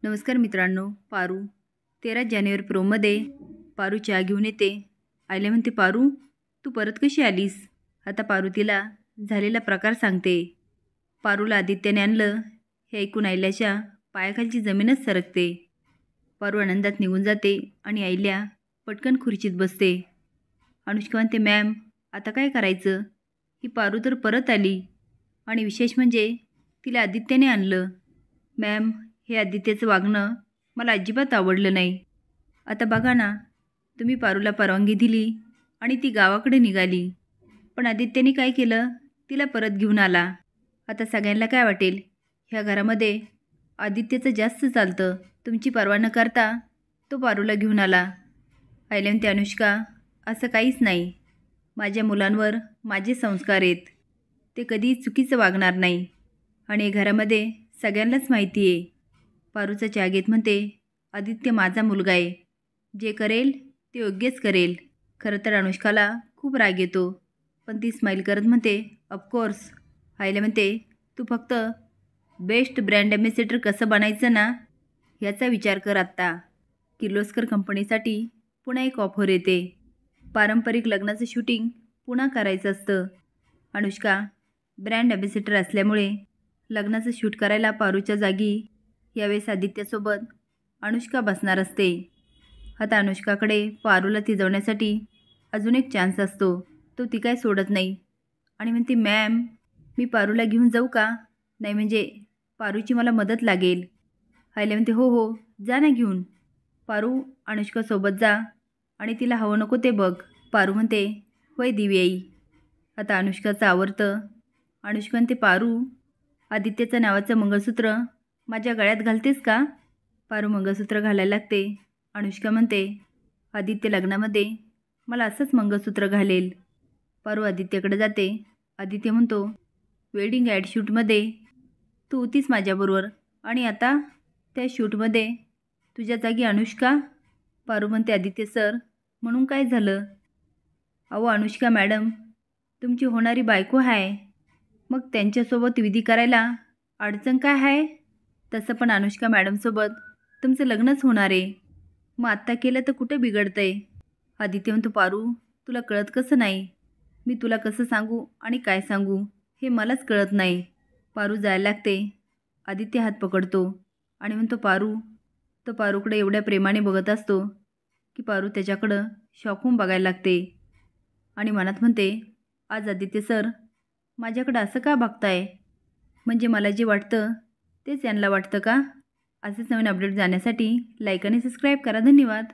नमस्कार मित्रांनो. पारू 13 जानेवारी प्रोमध्ये पारू चहा घेऊन येते. आईला म्हणते, पारू तू परत कशी आलीस? आता पारू तिला झालेला प्रकार सांगते. पारूला आदित्याने आणलं हे ऐकून आईल्याच्या पायाखालची जमीनच सरकते. पारू आनंदात निघून जाते आणि आईल्या पटकन खुर्चीत बसते. अनुष्का म्हणते, मॅम आता काय करायचं? ही पारू तर परत आली आणि विशेष म्हणजे तिला आदित्याने आणलं. मॅम हे आदित्याचं वागणं मला अजिबात आवडलं नाही. आता बघा ना, तुम्ही पारूला परवानगी दिली आणि ती गावाकडे निघाली, पण आदित्याने काय केलं? तिला परत घेऊन आला. आता सगळ्यांना काय वाटेल? ह्या घरामध्ये आदित्यचं जास्त चालतं. तुमची पर्वा न करता तो पारूला घेऊन आला. आईला म्हणते, अनुष्का असं काहीच नाही. माझ्या मुलांवर माझे संस्कार आहेत. ते कधी चुकीचं वागणार नाही आणि घरामध्ये सगळ्यांनाच माहिती आहे. पारूचा चहा घेत म्हणते, आदित्य माझा मुलगा आहे. जे करेल ते योग्यच करेल. खरं तर अनुष्काला खूप राग येतो, पण ती स्माईल करत म्हणते, ऑफकोर्स. आईला म्हणते, तू फक्त बेस्ट ब्रँड ॲम्बॅसेडर कसं बनायचं ना ह्याचा विचार कर. आत्ता किर्लोस्कर कंपनीसाठी पुन्हा एक ऑफर येते. पारंपरिक लग्नाचं शूटिंग पुन्हा करायचं असतं. अनुष्का ब्रँड ॲम्बॅसेडर असल्यामुळे लग्नाचं शूट करायला पारूच्या जागी यावेळेस आदित्यासोबत अनुष्का बसणार असते. आता अनुष्काकडे पारूला थिजवण्यासाठी अजून एक चान्स असतो. तो ती काय सोडत नाही आणि म्हणते, मॅम मी पारूला घेऊन जाऊ का? नाही म्हणजे पारूची मला मदत लागेल. आईला म्हणते, हो हो जा ना घेऊन. पारू अनुष्कासोबत जा आणि तिला हवं नको ते बघ. पारू म्हणते, होय दिवी आई. आता अनुष्काचं आवडतं. अनुष्का म्हणते, पारू आदित्याचं नावाचं मंगळसूत्र माझ्या गळ्यात घालतेस का? पारू मंगळसूत्र घालायला लागते. अनुष्का म्हणते, आदित्य लग्नामध्ये मला असंच मंगळसूत्र घालेल. पारू आदित्यकडे जाते. आदित्य म्हणतो, वेडिंग ॲड शूटमध्ये तू होतीस माझ्याबरोबर आणि आता त्या शूटमध्ये तुझ्या जागी अनुष्का? पारू म्हणते, आदित्य सर म्हणून काय झालं? अहो अनुष्का मॅडम तुमची होणारी बायको आहे, मग त्यांच्यासोबत विधी करायला अडचण काय आहे? तसं पण अनुष्का मॅडमसोबत तुमचं लग्नच होणार आहे. मग आत्ता केलं तर कुठं बिघडतंय? आदित्य म्हणतो, पारू तुला कळत कसं नाही? मी तुला कसं सांगू आणि काय सांगू हे मलाच कळत नाही. पारू जायला लागते. आदित्य हात पकडतो आणि म्हणतो, पारू. तो पारूकडे एवढ्या प्रेमाने बघत असतो की पारू त्याच्याकडं शॉक होऊन बघायला लागते आणि मनात म्हणते, आज आदित्य सर माझ्याकडं असं का बघताय? म्हणजे मला जे वाटतं तेच यांना वाटतं का? असेच नवीन अपडेट जाण्यासाठी लाईक आणि सबस्क्राईब करा. धन्यवाद.